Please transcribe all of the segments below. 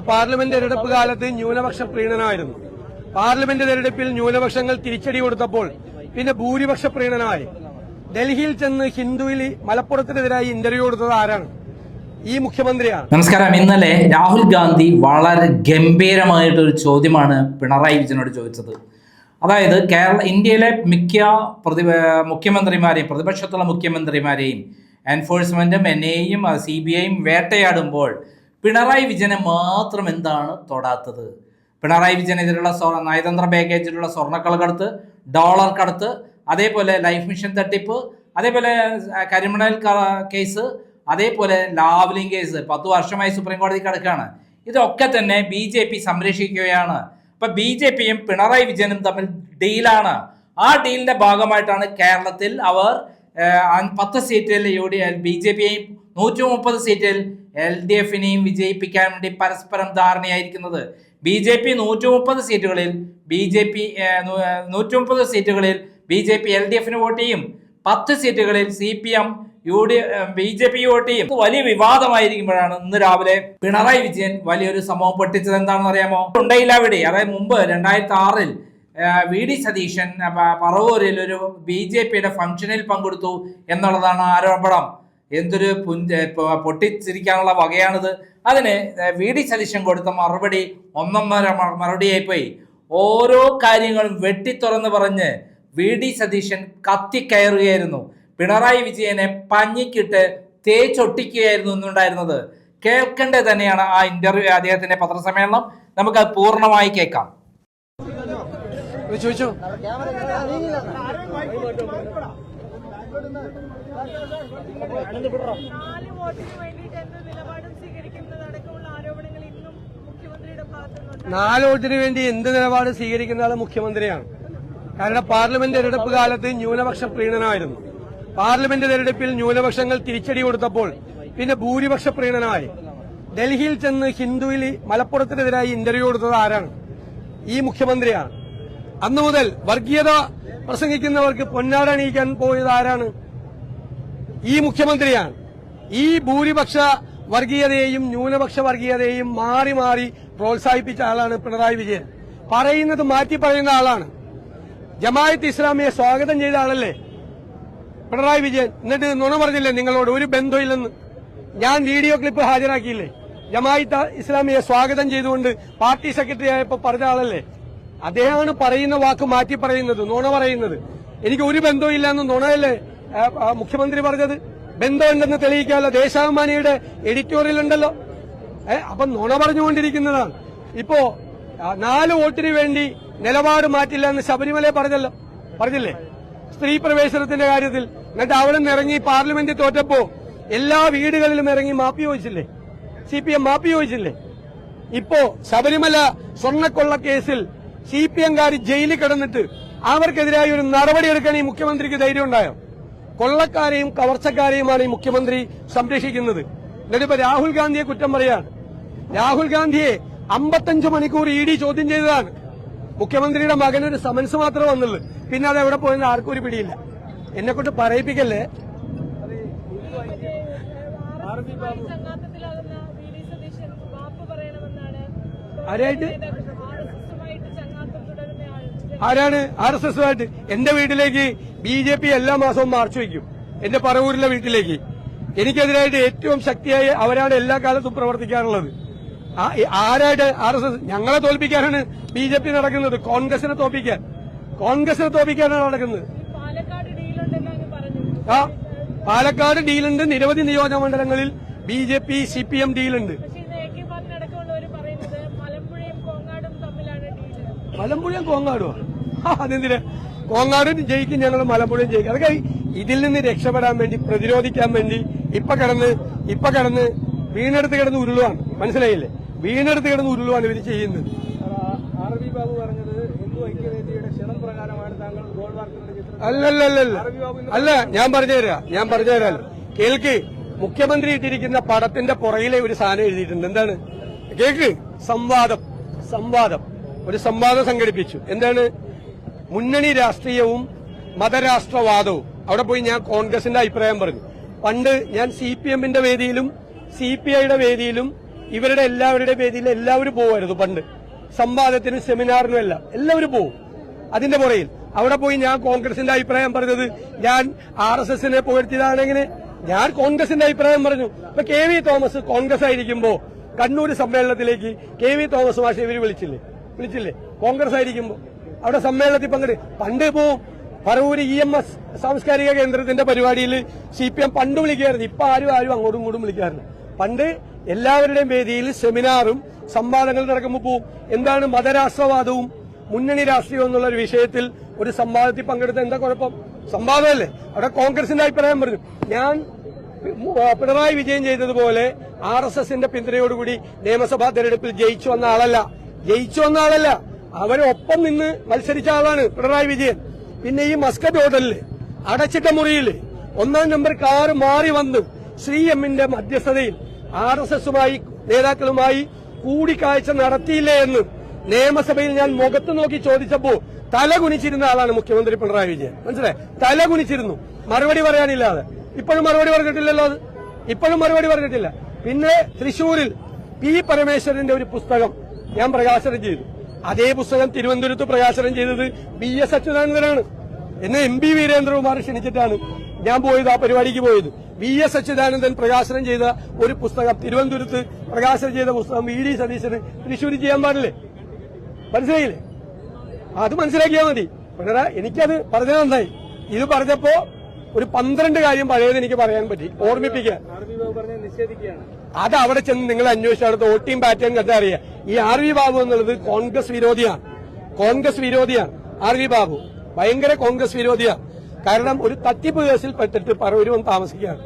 Parliament തെരഞ്ഞെടുപ്പ് കാലത്ത് ന്യൂനപക്ഷ പ്രീണനമായിരുന്നു. പാർലമെന്റ് തെരഞ്ഞെടുപ്പിൽ ന്യൂനപക്ഷങ്ങൾ തിരിച്ചടി കൊടുത്തപ്പോൾ പിന്നെ ഭൂരിപക്ഷ പ്രീണനമായി. ഡൽഹിയിൽ ചെന്ന് ഹിന്ദുവിൽ മലപ്പുറത്തിനെതിരായി ഇന്റർവ്യൂ കൊടുത്തത് ആരാണ്? ഈ മുഖ്യമന്ത്രിയാണ്. നമസ്കാരം. ഇന്നലെ രാഹുൽ ഗാന്ധി വളരെ ഗംഭീരമായിട്ടൊരു ചോദ്യമാണ് പിണറായി വിജയനോട് ചോദിച്ചത്. അതായത് ഇന്ത്യയിലെ മിക്ക മുഖ്യമന്ത്രിമാരെയും പ്രതിപക്ഷത്തുള്ള മുഖ്യമന്ത്രിമാരെയും എൻഫോഴ്സ്മെന്റും എൻഐയും CBIയും വേട്ടയാടുമ്പോൾ പിണറായി വിജയനെ മാത്രം എന്താണ് തൊടാത്തത്? പിണറായി വിജയനെതിരെയുള്ള നയതന്ത്ര പാക്കേജിലുള്ള സ്വർണ്ണക്കള്ളക്കടത്ത്, ഡോളർ കടത്ത്, അതേപോലെ ലൈഫ് മിഷൻ തട്ടിപ്പ്, അതേപോലെ കരിമണൽ കേസ്, അതേപോലെ ലാവ്ലിംഗ് കേസ് 10 വർഷമായി സുപ്രീം കോടതി കിടക്കുകയാണ്. ഇതൊക്കെ തന്നെ BJP സംരക്ഷിക്കുകയാണ്. ഇപ്പൊ BJPയും പിണറായി വിജയനും തമ്മിൽ ഡീലാണ്. ആ ഡീലിന്റെ ഭാഗമായിട്ടാണ് കേരളത്തിൽ അവർ 10 സീറ്റിൽ BJPയെയും 130 സീറ്റിൽ LDFനെയും വിജയിപ്പിക്കാൻ വേണ്ടി പരസ്പരം ധാരണയായിരിക്കുന്നത്. BJP 130 സീറ്റുകളിൽ BJP LDFന് വോട്ട് ചെയ്യും, 10 സീറ്റുകളിൽ CPM BJP വോട്ട് ചെയ്യും. വലിയ വിവാദമായിരിക്കുമ്പോഴാണ് ഇന്ന് രാവിലെ പിണറായി വിജയൻ വലിയൊരു സംഭവം പൊട്ടിച്ചത്. എന്താണെന്ന് അറിയാമോ? ഉണ്ടായില്ല അവിടെ. അതായത് മുമ്പ് 2006 VD സതീശൻ പറവൂരിൽ ഒരു BJPയുടെ ഫംഗ്ഷനിൽ പങ്കെടുത്തു എന്നുള്ളതാണ് ആരോപണം. എന്തൊരു പൊട്ടിച്ചിരിക്കാനുള്ള വകയാണിത്. അതിന് VD സതീശൻ കൊടുത്ത മറുപടി ഒന്നൊന്നര മറുപടിയായിപ്പോയി. ഓരോ കാര്യങ്ങളും വെട്ടിത്തുറന്ന് പറഞ്ഞ് VD സതീശൻ കത്തിക്കയറുകയായിരുന്നു. പിണറായി വിജയനെ പഞ്ഞിക്കിട്ട് തേച്ചൊട്ടിക്കുകയായിരുന്നു എന്നുണ്ടായിരുന്നത്. കേൾക്കേണ്ടത് തന്നെയാണ് ആ ഇന്റർവ്യൂ, അദ്ദേഹത്തിന്റെ പത്രസമ്മേളനം. നമുക്കത് പൂർണ്ണമായി കേൾക്കാം. ചോദിച്ചോ. നാല് വോട്ടിന് വേണ്ടി എന്ത് നിലപാട് സ്വീകരിക്കുന്ന ആള് മുഖ്യമന്ത്രിയാണ്. കാരണം പാർലമെന്റ് തെരഞ്ഞെടുപ്പ് കാലത്ത് ന്യൂനപക്ഷ പ്രീണനമായിരുന്നു. പാർലമെന്റ് തെരഞ്ഞെടുപ്പിൽ ന്യൂനപക്ഷങ്ങൾ തിരിച്ചടി കൊടുത്തപ്പോൾ പിന്നെ ഭൂരിപക്ഷ പ്രീണനമായി. ഡൽഹിയിൽ ചെന്ന് ഹിന്ദുവിൽ മലപ്പുറത്തിനെതിരായി ഇന്റർവ്യൂ കൊടുത്തത് ആരാണ്? ഈ മുഖ്യമന്ത്രിയാണ്. അന്നു മുതൽ വർഗീയത പ്രസംഗിക്കുന്നവർക്ക് പൊന്നാട അണിയിക്കാൻ പോയത് ആരാണ്? ഈ മുഖ്യമന്ത്രിയാണ്. ഈ ഭൂരിപക്ഷ വർഗീയതയെയും ന്യൂനപക്ഷ വർഗീയതയെയും മാറി മാറി പ്രോത്സാഹിപ്പിച്ച ആളാണ് പിണറായി വിജയൻ. പറയുന്നത് മാറ്റി പറയുന്ന ആളാണ്. ജമാഅത്ത് ഇസ്ലാമിയെ സ്വാഗതം ചെയ്ത ആളല്ലേ പിണറായി വിജയൻ? എന്നിട്ട് നുണ പറഞ്ഞില്ലേ നിങ്ങളോട് ഒരു ബന്ധമില്ലെന്ന്? ഞാൻ വീഡിയോ ക്ലിപ്പ് ഹാജരാക്കിയില്ലേ? ജമാഅത്ത് ഇസ്ലാമിയെ സ്വാഗതം ചെയ്തുകൊണ്ട് പാർട്ടി സെക്രട്ടറി ആയപ്പോ പറഞ്ഞ ആളല്ലേ? അദ്ദേഹമാണ് പറയുന്ന വാക്ക് മാറ്റി പറയുന്നത്, നുണ പറയുന്നത്. എനിക്ക് ഒരു ബന്ധവും ഇല്ലെന്ന് നുണയല്ലേ മുഖ്യമന്ത്രി പറഞ്ഞത്? ബന്ധമുണ്ടെന്ന് തെളിയിക്കാമല്ലോ. ദേശാഭിമാനിയുടെ എഡിറ്റോറിയൽ ഉണ്ടല്ലോ. അപ്പൊ നുണ പറഞ്ഞുകൊണ്ടിരിക്കുന്നതാണ്. ഇപ്പോ 4 വോട്ടിന് വേണ്ടി നിലപാട് മാറ്റില്ല എന്ന് ശബരിമല പറഞ്ഞില്ലേ സ്ത്രീ പ്രവേശനത്തിന്റെ കാര്യത്തിൽ? എന്നിട്ട് അവിടെ നിന്ന് ഇറങ്ങി പാർലമെന്റ് തോറ്റപ്പോ എല്ലാ വീടുകളിലും ഇറങ്ങി മാപ്പി ചോദിച്ചില്ലേ? CPM മാപ്പി ചോദിച്ചില്ലേ? ഇപ്പോ ശബരിമല സ്വർണ്ണക്കൊള്ള കേസിൽ CPM-കാർ ജയിലിൽ കിടന്നിട്ട് അവർക്കെതിരായി ഒരു നടപടി എടുക്കാൻ ഈ മുഖ്യമന്ത്രിക്ക് ധൈര്യം ഉണ്ടായോ? കൊള്ളക്കാരെയും കവർച്ചക്കാരെയുമാണ് ഈ മുഖ്യമന്ത്രി സംരക്ഷിക്കുന്നത്. എന്നിട്ടിപ്പോ രാഹുൽ ഗാന്ധിയെ കുറ്റം പറയാണ്. രാഹുൽ ഗാന്ധിയെ 55 മണിക്കൂർ ED ചോദ്യം ചെയ്തതാണ്. മുഖ്യമന്ത്രിയുടെ മകനൊരു സമൻസ് മാത്രമേ വന്നുള്ളൂ. പിന്നെ അത് എവിടെ പോയെന്ന് ആർക്കും ഒരു പിടിയില്ല. എന്നെ കൊണ്ട് പറയിപ്പിക്കല്ലേ. ആരാണ് RSSുമായിട്ട്? എന്റെ വീട്ടിലേക്ക് BJP എല്ലാ മാസവും മാർച്ച് വയ്ക്കും. എന്റെ പറവൂരിലെ വീട്ടിലേക്ക്. എനിക്കെതിരായിട്ട് ഏറ്റവും ശക്തിയായി അവരാണ് എല്ലാ കാലത്തും പ്രവർത്തിക്കാറുള്ളത്. ആരായിട്ട്? RSS. ഞങ്ങളെ തോൽപ്പിക്കാനാണ് BJP നടക്കുന്നത്. കോൺഗ്രസിനെ തോൽപ്പിക്കാനാണ് നടക്കുന്നത്. പാലക്കാട് ഡീലുണ്ട്. നിരവധി നിയോജകമണ്ഡലങ്ങളിൽ BJP CPM ഡീലുണ്ട്. മലമ്പുഴയും കോങ്ങാടുമോ? അതെന്തിനാ? കോങ്ങാടും ജയിക്കും ഞങ്ങൾ, മലമ്പുഴയും ജയിക്കും. അതൊക്കെ ഇതിൽ നിന്ന് രക്ഷപ്പെടാൻ വേണ്ടി, പ്രതിരോധിക്കാൻ വേണ്ടി ഇപ്പൊ കിടന്ന് വീണെടുത്ത് കിടന്ന് ഉരുളുവാണ്. മനസ്സിലായില്ലേ? വീണെടുത്ത് കിടന്ന് ഉരുളുവാണ് ഇവര് ചെയ്യുന്നത്. ബാബു പറഞ്ഞത് ഹിന്ദു ഐക്യവേദിയുടെ ക്ഷണം പ്രകാരമാണ് താങ്കൾ ഗോൾ അല്ല. ഞാൻ പറഞ്ഞുതരാം. കേൾക്ക്. മുഖ്യമന്ത്രി ഇട്ടിരിക്കുന്ന പടത്തിന്റെ പുറകിലെ ഒരു സാധനം എഴുതിയിട്ടുണ്ട്. എന്താണ്? കേൾക്ക്. സംവാദം. ഒരു സംവാദം സംഘടിപ്പിച്ചു. എന്താണ്? മുന്നണി രാഷ്ട്രീയവും മതരാഷ്ട്രവാദവും. അവിടെ പോയി ഞാൻ കോൺഗ്രസിന്റെ അഭിപ്രായം പറഞ്ഞു. പണ്ട് ഞാൻ CPM-ന്റെ വേദിയിലും CPI-യുടെ വേദിയിലും ഇവരുടെ എല്ലാവരുടെ വേദിയിൽ എല്ലാവരും പോകുമായിരുന്നു പണ്ട്, സംവാദത്തിനും സെമിനാറിനും എല്ലാം എല്ലാവരും പോകും. അതിന്റെ പുറയിൽ അവിടെ പോയി ഞാൻ കോൺഗ്രസിന്റെ അഭിപ്രായം പറഞ്ഞത്, ഞാൻ RSSനെ പുകഴ്ത്തിയതാണെങ്ങനെ ഞാൻ കോൺഗ്രസിന്റെ അഭിപ്രായം പറഞ്ഞു. ഇപ്പൊ KV തോമസ് കോൺഗ്രസ് ആയിരിക്കുമ്പോ കണ്ണൂർ സമ്മേളനത്തിലേക്ക് KV തോമസ് മാഷെ ഇവര് വിളിച്ചില്ലേ കോൺഗ്രസ് ആയിരിക്കുമ്പോ അവിടെ സമ്മേളനത്തിൽ പണ്ട് പോവും. പറവൂര് EMS സാംസ്കാരിക കേന്ദ്രത്തിന്റെ പരിപാടിയിൽ CPM പണ്ട് വിളിക്കായിരുന്നു. ഇപ്പൊ ആരും അങ്ങോട്ടും ഇങ്ങോട്ടും വിളിക്കാറില്ല. പണ്ട് എല്ലാവരുടെയും വേദിയിൽ സെമിനാറും സംവാദങ്ങൾ നടക്കുമ്പോൾ പോവും. എന്താണ് മതരാഷ്ട്രവാദവും മുന്നണി രാഷ്ട്രീയം എന്നുള്ള ഒരു വിഷയത്തിൽ ഒരു സംവാദത്തിൽ പങ്കെടുത്ത എന്താ കുഴപ്പം? സംവാദമല്ലേ. അവിടെ കോൺഗ്രസിന്റെ അഭിപ്രായം പറഞ്ഞു. ഞാൻ പിണറായി വിജയൻ ചെയ്തതുപോലെ RSSന്റെ പിന്തുണയോടുകൂടി നിയമസഭാ തെരഞ്ഞെടുപ്പിൽ ജയിച്ചു വന്ന ആളല്ല. അവരൊപ്പം നിന്ന് മത്സരിച്ച ആളാണ് പിണറായി വിജയൻ. പിന്നെ ഈ മസ്കറ്റ് ഹോട്ടലില് അടച്ചിട്ട മുറിയിൽ 1-ാം നമ്പർ കാറ് മാറി വന്ന് ശ്രീഎമ്മിന്റെ മധ്യസ്ഥതയിൽ RSSുമായി നേതാക്കളുമായി കൂടിക്കാഴ്ച നടത്തിയില്ലേ എന്ന് നിയമസഭയിൽ ഞാൻ മുഖത്ത് നോക്കി ചോദിച്ചപ്പോ തല കുനിച്ചിരുന്ന ആളാണ് മുഖ്യമന്ത്രി പിണറായി വിജയൻ. മനസ്സിലായി? തല കുനിച്ചിരുന്നു, മറുപടി പറയാനില്ലാതെ. ഇപ്പോഴും മറുപടി പറഞ്ഞിട്ടില്ലല്ലോ. ഇപ്പോഴും മറുപടി പറഞ്ഞിട്ടില്ല. പിന്നെ തൃശൂരിൽ P. പരമേശ്വരന്റെ ഒരു പുസ്തകം ഞാൻ പ്രകാശനം ചെയ്തു. അതേ പുസ്തകം തിരുവനന്തപുരത്ത് പ്രകാശനം ചെയ്തത് BS അച്യുതാനന്ദനാണ്. എന്നെ MP വീരേന്ദ്രകുമാർ ക്ഷണിച്ചിട്ടാണ് ഞാൻ പോയത്, ആ പരിപാടിക്ക് പോയത്. BS അച്യുതാനന്ദൻ പ്രകാശനം ചെയ്ത ഒരു പുസ്തകം, തിരുവനന്തപുരത്ത് പ്രകാശനം ചെയ്ത പുസ്തകം VD സതീശന് തൃശ്ശൂർ ചെയ്യാൻ പാടില്ലേ? മനസ്സിലായില്ലേ? അത് മനസ്സിലാക്കിയാൽ മതി. പിണറായി എനിക്കത് പറഞ്ഞത് നന്നായി. ഇത് പറഞ്ഞപ്പോ ഒരു 12 കാര്യം പഴയത് എനിക്ക് പറയാൻ പറ്റി, ഓർമ്മിപ്പിക്കാൻ. അത് അവിടെ ചെന്ന് നിങ്ങൾ അന്വേഷിച്ച അടുത്ത് വോട്ടിംഗ് പാറ്റേൺ കണ്ടാ അറിയാം. ഈ RV ബാബു എന്നുള്ളത് കോൺഗ്രസ് വിരോധിയാണ്. RV ബാബു ഭയങ്കര കോൺഗ്രസ് വിരോധിയാണ്. കാരണം ഒരു തട്ടിപ്പ് കേസിൽ പെട്ടിട്ട് പറവൂര് വന്ന് താമസിക്കുകയാണ്.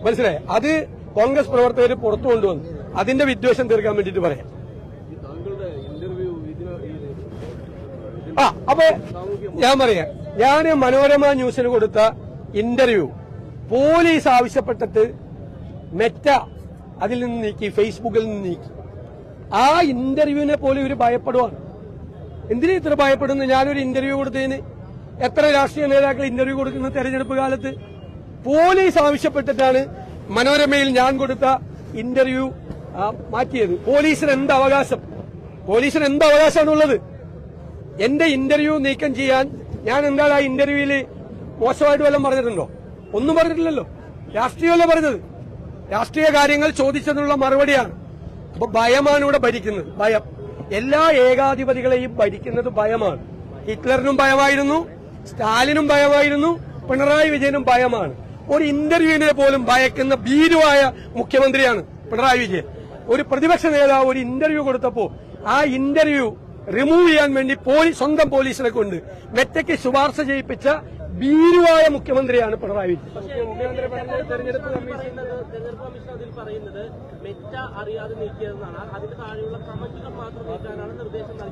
മനസ്സിലായി? അത് കോൺഗ്രസ് പ്രവർത്തകർ പുറത്തു കൊണ്ടുവന്നു. അതിന്റെ വിദ്വേഷം തീർക്കാൻ വേണ്ടിയിട്ട് പറയാം. അപ്പൊ ഞാൻ പറയാം, ഞാൻ മനോരമ ന്യൂസിന് കൊടുത്ത ഇന്റർവ്യൂ പോലീസ് ആവശ്യപ്പെട്ടിട്ട് മെറ്റ അതിൽ നിന്ന് നീക്കി, ഫേസ്ബുക്കിൽ നിന്ന് നീക്കി. ആ ഇന്റർവ്യൂവിനെ പോലെ ഇവര് ഭയപ്പെടുവാണ്. എന്തിനാ ഇത്ര ഭയപ്പെടുന്നു? ഞാനൊരു ഇന്റർവ്യൂ കൊടുത്തതിന് എത്ര രാഷ്ട്രീയ നേതാക്കൾ ഇന്റർവ്യൂ കൊടുക്കുന്ന തെരഞ്ഞെടുപ്പ് കാലത്ത്? പോലീസ് ആവശ്യപ്പെട്ടിട്ടാണ് മനോരമയിൽ ഞാൻ കൊടുത്ത ഇന്റർവ്യൂ മാറ്റിയത്. പോലീസിന് എന്ത് അവകാശമാണുള്ളത്? എന്റെ ഇന്റർവ്യൂ നീക്കം ചെയ്യാൻ ഞാൻ എന്താണ് ആ ഇന്റർവ്യൂവിൽ മോശമായിട്ട് വല്ലതും പറഞ്ഞിട്ടുണ്ടോ? ഒന്നും പറഞ്ഞിട്ടില്ലല്ലോ. രാഷ്ട്രീയമല്ല പറഞ്ഞത്. രാഷ്ട്രീയ കാര്യങ്ങൾ ചോദിച്ചതിനുള്ള മറുപടിയാണ്. അപ്പൊ ഭയമാണ് ഇവിടെ ഭരിക്കുന്നത്. ഭയം. എല്ലാ ഏകാധിപതികളെയും ഭരിക്കുന്നത് ഭയമാണ്. ഹിറ്റ്ലറിനും ഭയമായിരുന്നു, സ്റ്റാലിനും ഭയമായിരുന്നു, പിണറായി വിജയനും ഭയമാണ്. ഒരു ഇന്റർവ്യൂവിനെ പോലും ഭയക്കുന്ന ഭീരുവായ മുഖ്യമന്ത്രിയാണ് പിണറായി വിജയൻ. ഒരു പ്രതിപക്ഷ നേതാവ് ഒരു ഇന്റർവ്യൂ കൊടുത്തപ്പോ ആ ഇന്റർവ്യൂ റിമൂവ് ചെയ്യാൻ വേണ്ടി സ്വന്തം പോലീസിനെ കൊണ്ട് മെറ്റയ്ക്ക് ശുപാർശ ചെയ്യിപ്പിച്ച ഭീരുവായ മുഖ്യമന്ത്രിയാണ് പിണറായി വിജയൻ.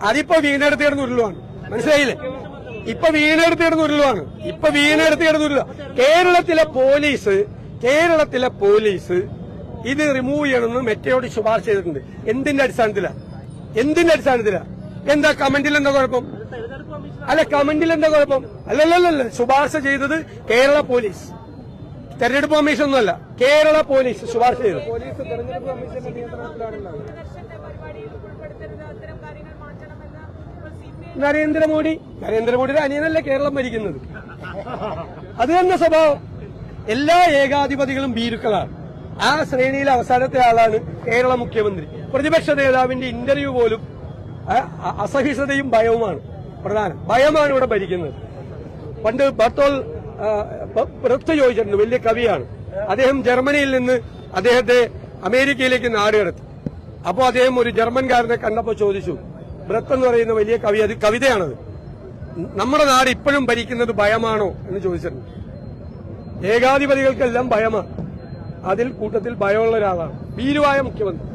അതിപ്പോ വീണെടുത്ത് ഉരുളുവാണ്. മനസ്സിലായില്ലേ? ഇപ്പൊ വീണെടുത്ത് ഉരുളുവാണ്. കേരളത്തിലെ പോലീസ് ഇത് റിമൂവ് ചെയ്യണമെന്ന് മെറ്റയോട് ശുപാർശ ചെയ്തിട്ടുണ്ട്. എന്തിന്റെ അടിസ്ഥാനത്തിലാ? എന്താ കമന്റിൽ എന്താ കുഴപ്പം? കമന്റിൽ എന്താ കുഴപ്പം? അല്ലല്ല, ശുപാർശ ചെയ്തത് കേരള പോലീസ്, തെരഞ്ഞെടുപ്പ് കമ്മീഷൻ ഒന്നുമല്ല. കേരള പോലീസ് ശുപാർശ ചെയ്തു. നരേന്ദ്രമോദിയുടെ അനിയനല്ലേ കേരളം ഭരിക്കുന്നത്? അത് തന്നെ സ്വഭാവം. എല്ലാ ഏകാധിപതികളും ഭീരുക്കളാണ്. ആ ശ്രേണിയിലെ അവസാനത്തെ ആളാണ് കേരള മുഖ്യമന്ത്രി. പ്രതിപക്ഷ നേതാവിന്റെ ഇന്റർവ്യൂ പോലും അസഹിഷ്ണുതയും ഭയവുമാണ് പ്രധാനം. ഭയമാണ് ഇവിടെ ഭരിക്കുന്നത്. പണ്ട് ബ്രത്ത് ചോദിച്ചിട്ടുണ്ട്, വലിയ കവിയാണ് അദ്ദേഹം. ജർമ്മനിയിൽ നിന്ന് അദ്ദേഹത്തെ അമേരിക്കയിലേക്ക് നാടുകടത്തി. അപ്പോൾ അദ്ദേഹം ഒരു ജർമ്മൻകാരനെ കണ്ടപ്പോൾ ചോദിച്ചു, ബ്രത്ത് എന്ന് പറയുന്ന വലിയ കവി, അത് കവിതയാണത്, നമ്മുടെ നാട് ഇപ്പോഴും ഭരിക്കുന്നത് ഭയമാണോ എന്ന് ചോദിച്ചിട്ടുണ്ട്. ഏകാധിപതികൾക്കെല്ലാം ഭയമാണ്. അതിൽ കൂട്ടത്തിൽ ഭയമുള്ള ഒരാളാണ് ഭീരുവായ മുഖ്യമന്ത്രി.